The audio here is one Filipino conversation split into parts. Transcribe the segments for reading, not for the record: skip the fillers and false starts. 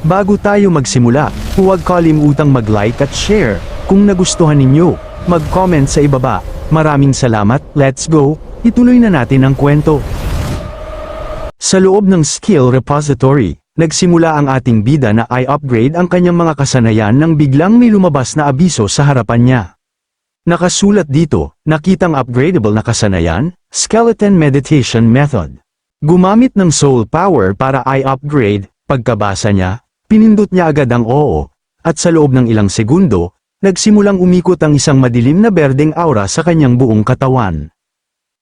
Bago tayo magsimula, huwag kalimutang mag-like at share. Kung nagustuhan ninyo, mag-comment sa ibaba. Maraming salamat, let's go, ituloy na natin ang kwento. Sa loob ng skill repository, nagsimula ang ating bida na i-upgrade ang kanyang mga kasanayan nang biglang may lumabas na abiso sa harapan niya. Nakasulat dito, nakitang upgradable na kasanayan, Skeleton Meditation Method. Gumamit ng soul power para i-upgrade, pagkabasa niya, pinindot niya agad ang oo, at sa loob ng ilang segundo, nagsimulang umikot ang isang madilim na berdeng aura sa kanyang buong katawan.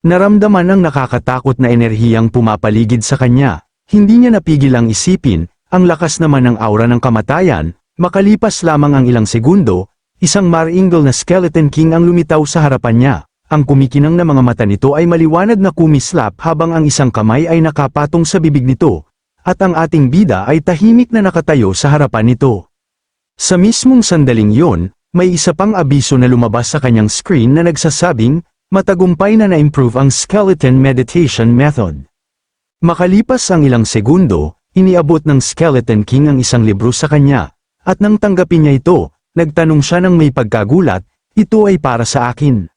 Naramdaman ang nakakatakot na enerhiyang pumapaligid sa kanya, hindi niya napigil ang isipin, ang lakas naman ng aura ng kamatayan, makalipas lamang ang ilang segundo, isang Mar-Ingle na Skeleton King ang lumitaw sa harapan niya. Ang kumikinang na mga mata nito ay maliwanag na kumislap habang ang isang kamay ay nakapatong sa bibig nito, at ang ating bida ay tahimik na nakatayo sa harapan nito. Sa mismong sandaling yon, may isa pang abiso na lumabas sa kanyang screen na nagsasabing, matagumpay na na-improve ang Skeleton Meditation Method. Makalipas ang ilang segundo, iniabot ng Skeleton King ang isang libro sa kanya, at nang tanggapin niya ito, nagtanong siya ng may pagkagulat, ito ay para sa akin.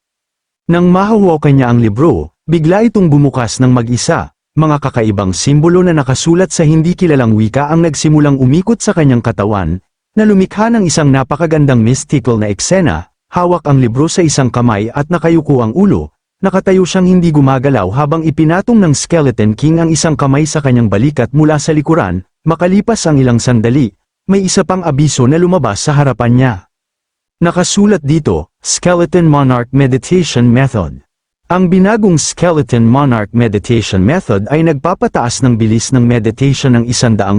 Nang mahawakan niya ang libro, bigla itong bumukas ng mag-isa. Mga kakaibang simbolo na nakasulat sa hindi kilalang wika ang nagsimulang umikot sa kanyang katawan, na lumikha ng isang napakagandang mystical na eksena, hawak ang libro sa isang kamay at nakayuko ang ulo, nakatayo siyang hindi gumagalaw habang ipinatong ng Skeleton King ang isang kamay sa kanyang balikat mula sa likuran. Makalipas ang ilang sandali, may isa pang abiso na lumabas sa harapan niya. Nakasulat dito, Skeleton Monarch Meditation Method. Ang binagong Skeleton Monarch Meditation Method ay nagpapataas ng bilis ng meditation ng 100%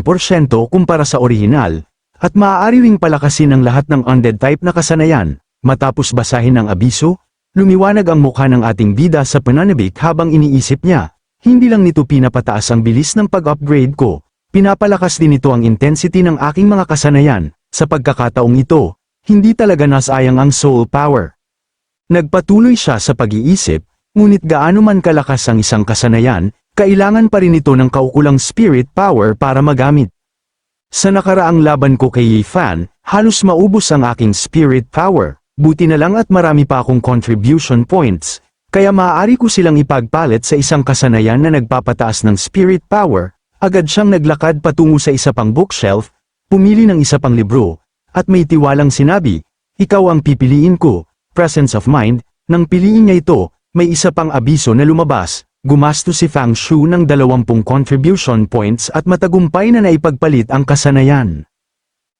kumpara sa orihinal, at maaari ring palakasin ang lahat ng undead type na kasanayan. Matapos basahin ang abiso, lumiwanag ang mukha ng ating bida sa pananabik habang iniisip niya, hindi lang nito pinapataas ang bilis ng pag-upgrade ko, pinapalakas din ito ang intensity ng aking mga kasanayan. Sa pagkakataong ito, hindi talaga nasayang ang soul power. Nagpatuloy siya sa pag-iisip, ngunit gaano man kalakas ang isang kasanayan, kailangan pa rin ito ng kaukulang spirit power para magamit. Sa nakaraang laban ko kay Yi Fan, halos maubos ang aking spirit power, buti na lang at marami pa akong contribution points, kaya maaari ko silang ipagpalit sa isang kasanayan na nagpapataas ng spirit power. Agad siyang naglakad patungo sa isa pang bookshelf, pumili ng isa pang libro, at may tiwalang sinabi, ikaw ang pipiliin ko, presence of mind. Nang piliin niya ito, may isa pang abiso na lumabas, gumastos si Fang Shu ng 20 contribution points at matagumpay na naipagpalit ang kasanayan.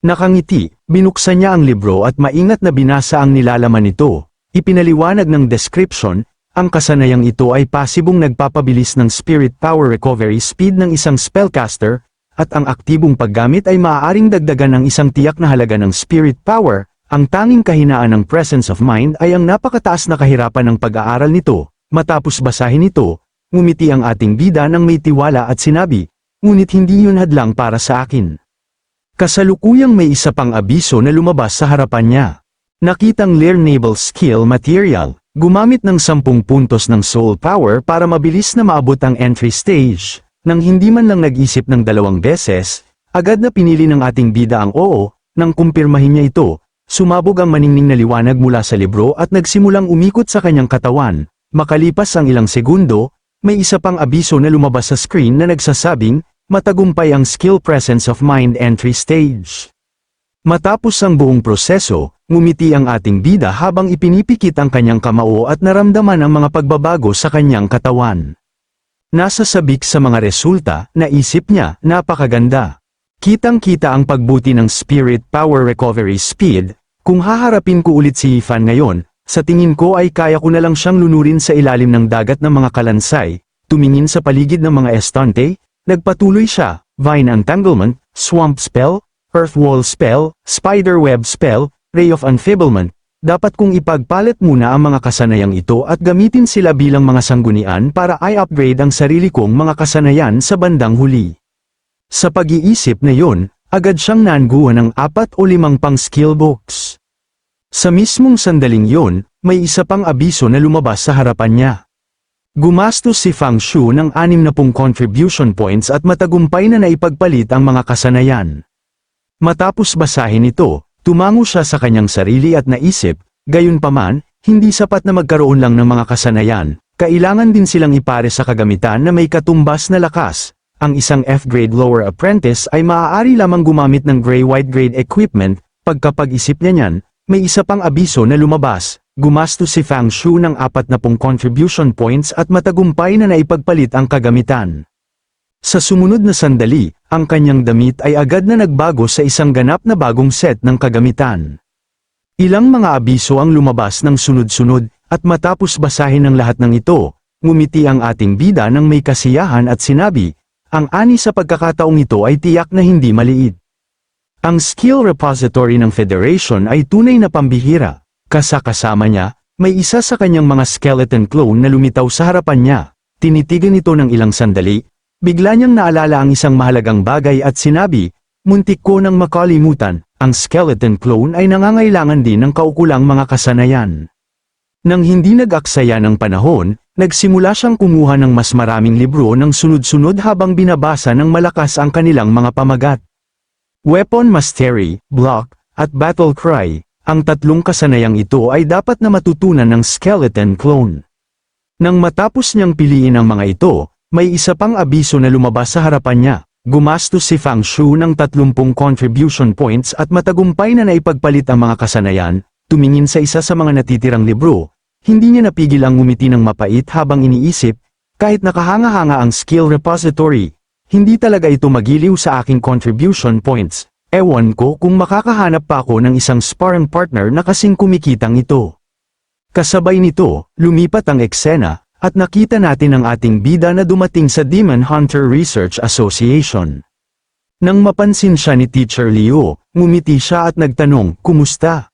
Nakangiti, binuksan niya ang libro at maingat na binasa ang nilalaman nito. Ipinaliwanag ng description, ang kasanayang ito ay pasibong nagpapabilis ng spirit power recovery speed ng isang spellcaster, at ang aktibong paggamit ay maaaring dagdagan ng isang tiyak na halaga ng spirit power. Ang tanging kahinaan ng presence of mind ay ang napakataas na kahirapan ng pag-aaral nito. Matapos basahin ito, ngumiti ang ating bida ng may tiwala at sinabi, ngunit hindi yun hadlang para sa akin. Kasalukuyang may isa pang abiso na lumabas sa harapan niya. Nakitang learnable skill material, gumamit ng 10 puntos ng soul power para mabilis na maabot ang entry stage. Nang hindi man lang nag-isip ng 2 beses, agad na pinili ng ating bida ang oo. Nang kumpirmahin niya ito, sumabog ang maningning na liwanag mula sa libro at nagsimulang umikot sa kanyang katawan. Makalipas ang ilang segundo, may isa pang abiso na lumabas sa screen na nagsasabing, matagumpay ang skill presence of mind entry stage. Matapos ang buong proseso, ngumiti ang ating bida habang ipinipikit ang kanyang kamao at naramdaman ang mga pagbabago sa kanyang katawan. Nasa sabik sa mga resulta, naisip niya, napakaganda. Kitang-kita ang pagbuti ng spirit power recovery speed. Kung haharapin ko ulit si Yi Fan ngayon, sa tingin ko ay kaya ko na lang siyang lunurin sa ilalim ng dagat ng mga kalansay. Tumingin sa paligid ng mga estante, nagpatuloy siya, vine entanglement, swamp spell, earth wall spell, spider web spell, ray of enfeeblement. Dapat kong ipagpalit muna ang mga kasanayang ito at gamitin sila bilang mga sanggunian para i-upgrade ang sarili kong mga kasanayan sa bandang huli. Sa pag-iisip na yon, agad siyang nanguha ng 4 o 5 pang skill books. Sa mismong sandaling yon, may isa pang abiso na lumabas sa harapan niya. Gumastos si Fang Shu ng 60 contribution points at matagumpay na naipagpalit ang mga kasanayan. Matapos basahin ito, tumango siya sa kanyang sarili at naisip, gayunpaman, hindi sapat na magkaroon lang ng mga kasanayan, kailangan din silang ipare sa kagamitan na may katumbas na lakas. Ang isang F-grade lower apprentice ay maaari lamang gumamit ng gray-white grade equipment. Pagkapag-isip niya niyan, may isa pang abiso na lumabas. Gumastos si Fang Shu ng 40 contribution points at matagumpay na naipagpalit ang kagamitan. Sa sumunod na sandali, ang kanyang damit ay agad na nagbago sa isang ganap na bagong set ng kagamitan. Ilang mga abiso ang lumabas ng sunod-sunod, at matapos basahin ang lahat ng ito, ngumiti ang ating bida ng may kasiyahan at sinabi, ang ani sa pagkakataong ito ay tiyak na hindi maliit. Ang skill repository ng Federation ay tunay na pambihira. Kasama niya, may isa sa kanyang mga skeleton clone na lumitaw sa harapan niya. Tinitigan ito ng ilang sandali, bigla niyang naalala ang isang mahalagang bagay at sinabi, muntik ko nang makalimutan, ang skeleton clone ay nangangailangan din ng kaukulang mga kasanayan. Nang hindi nag-aksaya ng panahon, nagsimula siyang kumuha ng mas maraming libro ng sunod-sunod habang binabasa ng malakas ang kanilang mga pamagat. Weapon Mastery, Block, at Battle Cry, ang tatlong kasanayang ito ay dapat na matutunan ng skeleton clone. Nang matapos niyang piliin ang mga ito, may isa pang abiso na lumabas sa harapan niya. Gumastos si Fang Shu ng 30 contribution points at matagumpay na naipagpalit ang mga kasanayan. Tumingin sa isa sa mga natitirang libro, hindi niya napigil ang ngumiti ng mapait habang iniisip, kahit nakahanga-hanga ang skill repository, hindi talaga ito magiliw sa aking contribution points. Ewan ko kung makakahanap pa ako ng isang sparring partner na kasing kumikitang ito. Kasabay nito, lumipat ang eksena, at nakita natin ang ating bida na dumating sa Demon Hunter Research Association. Nang mapansin siya ni Teacher Liu, ngumiti siya at nagtanong, kumusta?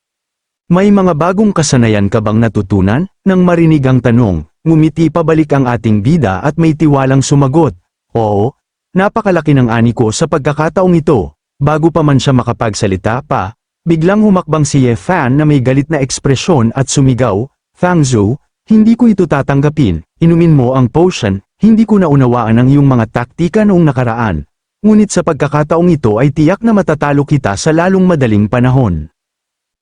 May mga bagong kasanayan ka bang natutunan? Nang marinig ang tanong, ngumiti pabalik ang ating bida at may tiwalang sumagot, oo, napakalaki ng ani ko sa pagkakataong ito. Bago pa man siya makapagsalita pa, biglang humakbang si Ye Fan na may galit na ekspresyon at sumigaw, Fang Zhou, hindi ko ito tatanggapin, inumin mo ang potion, hindi ko naunawaan ang iyong mga taktika noong nakaraan. Ngunit sa pagkakataong ito ay tiyak na matatalo kita sa lalong madaling panahon.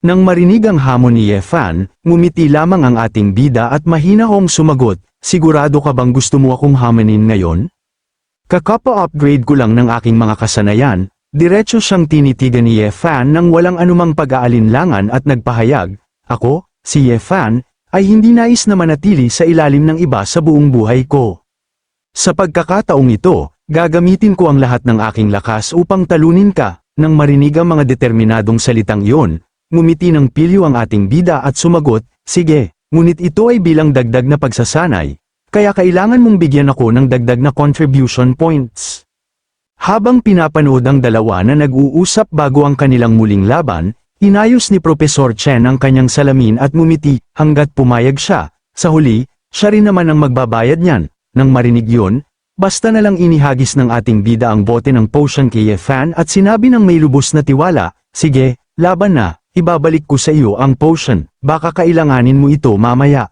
Nang marinig ang hamon ni Ye Fan, ngumiti lamang ang ating bida at mahinahong sumagot, sigurado ka bang gusto mo akong hamanin ngayon? Kakapa-upgrade ko lang ng aking mga kasanayan, diretso siyang tinitigan ni Ye Fan nang walang anumang pag-aalinlangan at nagpahayag, ako, si Ye Fan, ay hindi nais na manatili sa ilalim ng iba sa buong buhay ko. Sa pagkakataong ito, gagamitin ko ang lahat ng aking lakas upang talunin ka. Nang marinig ang mga determinadong salitang iyon, ngumiti ng pilyo ang ating bida at sumagot, sige, ngunit ito ay bilang dagdag na pagsasanay, kaya kailangan mong bigyan ako ng dagdag na contribution points. Habang pinapanood ang dalawa na nag-uusap bago ang kanilang muling laban, inayos ni Professor Chen ang kanyang salamin at ngumiti, hanggat pumayag siya. Sa huli, siya rin naman ang magbabayad niyan. Nang marinig yun, basta na lang inihagis ng ating bida ang bote ng potion kay Ye Fan at sinabi ng may lubos na tiwala, sige, laban na. Ibabalik ko sa iyo ang potion, baka kailanganin mo ito mamaya.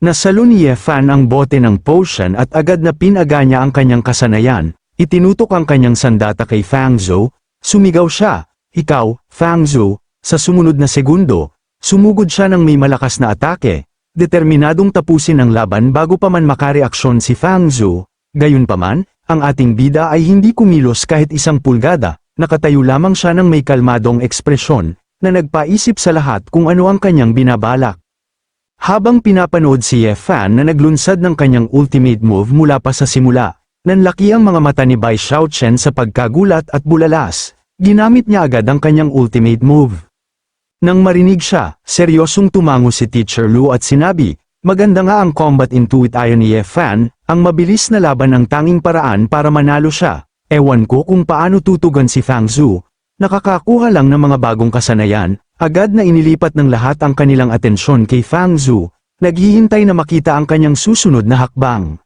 Nasalo ni Ye Fan ang bote ng potion at agad na pinaga niya ang kanyang kasanayan, itinutok ang kanyang sandata kay Fang Zhou, sumigaw siya, ikaw, Fang Zhou, sa sumunod na segundo, sumugod siya ng may malakas na atake, determinadong tapusin ang laban bago pa man makareaksyon si Fang Zhou, gayunpaman, ang ating bida ay hindi kumilos kahit isang pulgada, nakatayo lamang siya ng may kalmadong ekspresyon, na nagpaisip sa lahat kung ano ang kanyang binabalak. Habang pinapanood si Ye Fan na naglunsad ng kanyang ultimate move mula pa sa simula, nanlaki ang mga mata ni Bai Xiaochen sa pagkagulat at bulalas, ginamit niya agad ang kanyang ultimate move. Nang marinig siya, seryosong tumango si Teacher Lu at sinabi, maganda nga ang combat intuit ayon ni Ye Fan, ang mabilis na laban ang tanging paraan para manalo siya. Ewan ko kung paano tutugan si Fang Zhou. Nakakakuha lang ng mga bagong kasanayan, agad na inilipat ng lahat ang kanilang atensyon kay Fang Zhou, naghihintay na makita ang kanyang susunod na hakbang.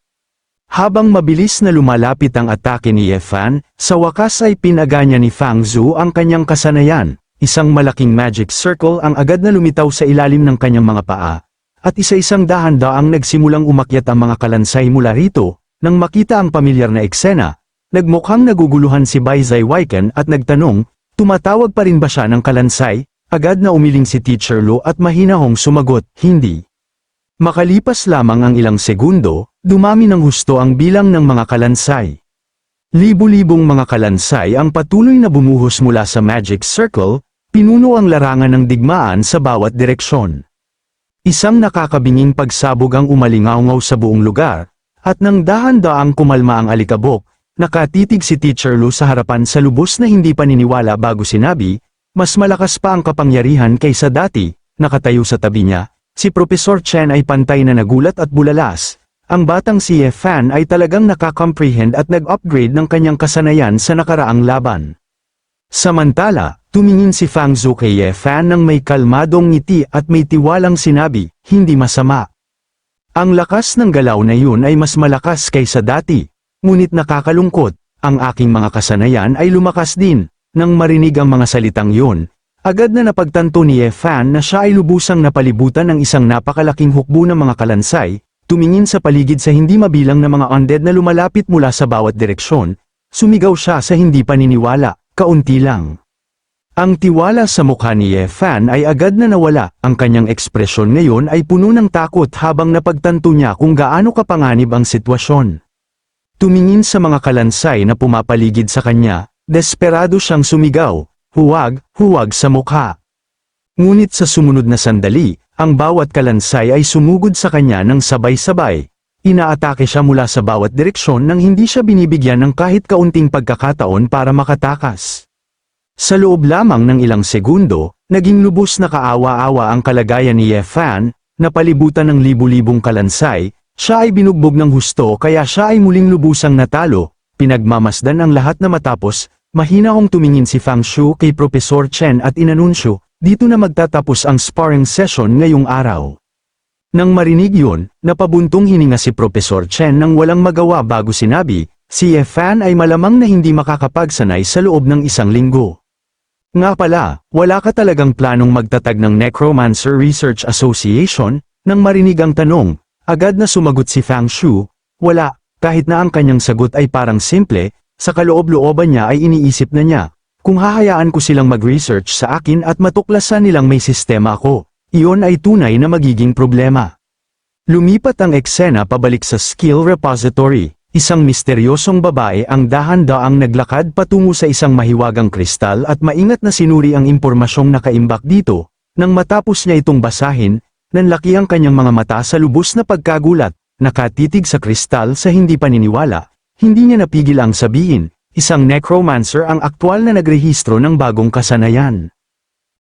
Habang mabilis na lumalapit ang atake ni Ye Fan, sa wakas ay pinaga niya ni Fang Zhou ang kanyang kasanayan, isang malaking magic circle ang agad na lumitaw sa ilalim ng kanyang mga paa, at isa-isang dahan-daang nagsimulang umakyat ang mga kalansay mula rito. Nang makita ang pamilyar na eksena, nagmukhang naguguluhan si Bai Zaiwaiken at nagtanong, Tumatawag pa rin ba siya ng kalansay? Agad na umiling si Teacher Lu at mahinahong sumagot, hindi. Makalipas lamang ang ilang segundo, dumami ng husto ang bilang ng mga kalansay. Libu-libong mga kalansay ang patuloy na bumuhos mula sa Magic Circle, pinuno ang larangan ng digmaan sa bawat direksyon. Isang nakakabinging pagsabog ang umalingaungaw sa buong lugar, at nang dahan-daang kumalma ang alikabok, nakatitig si Teacher Lu sa harapan sa lubos na hindi paniniwala bago sinabi, mas malakas pa ang kapangyarihan kaysa dati. Nakatayo sa tabi niya, si Professor Chen ay pantay na nagulat at bulalas. Ang batang si Ye Fan ay talagang nakakomprehend at nag-upgrade ng kanyang kasanayan sa nakaraang laban. Samantala, tumingin si Fang Zhu kay Ye Fan ng may kalmadong ngiti at may tiwalang sinabi, hindi masama. Ang lakas ng galaw na yun ay mas malakas kaysa dati. Ngunit nakakalungkot, ang aking mga kasanayan ay lumakas din. Nang marinig ang mga salitang yun, agad na napagtanto ni Ye Fan na siya ay lubusang napalibutan ng isang napakalaking hukbo ng mga kalansay, tumingin sa paligid sa hindi mabilang na mga undead na lumalapit mula sa bawat direksyon, sumigaw siya sa hindi paniniwala, kaunti lang. Ang tiwala sa mukha ni Ye Fan ay agad na nawala, ang kanyang ekspresyon ngayon ay puno ng takot habang napagtanto niya kung gaano kapanganib ang sitwasyon. Tumingin sa mga kalansay na pumapaligid sa kanya, desperado siyang sumigaw, huwag, huwag sa mukha. Ngunit sa sumunod na sandali, ang bawat kalansay ay sumugod sa kanya ng sabay-sabay. Inaatake siya mula sa bawat direksyon nang hindi siya binibigyan ng kahit kaunting pagkakataon para makatakas. Sa loob lamang ng ilang segundo, naging lubos na kaawa-awa ang kalagayan ni Ye Fan, napalibutan ng libu-libong kalansay, siya ay binugbog ng husto kaya siya ay muling lubusang natalo, pinagmamasdan ang lahat na matapos, mahinahong tumingin si Fang Shu kay Professor Chen at inanunsyo, dito na magtatapos ang sparring session ngayong araw. Nang marinig yun, napabuntong hininga si Professor Chen nang walang magawa bago sinabi, si Ye Fan ay malamang na hindi makakapagsanay sa loob ng isang linggo. Nga pala, wala ka talagang planong magtatag ng Necromancer Research Association? Nang marinig ang tanong, agad na sumagot si Fang Shu, wala, kahit na ang kanyang sagot ay parang simple, sa kaloob-looban niya ay iniisip na niya, kung hahayaan ko silang mag-research sa akin at matuklasan nilang may sistema ako, iyon ay tunay na magiging problema. Lumipat ang eksena pabalik sa skill repository. Isang misteryosong babae ang dahan-daang naglakad patungo sa isang mahiwagang kristal at maingat na sinuri ang impormasyong nakaimbak dito. Nang matapos niya itong basahin, nanlaki ang kanyang mga mata sa lubos na pagkagulat, nakatitig sa kristal sa hindi paniniwala. Hindi niya napigil ang sabihin, isang necromancer ang aktwal na nagrehistro ng bagong kasanayan.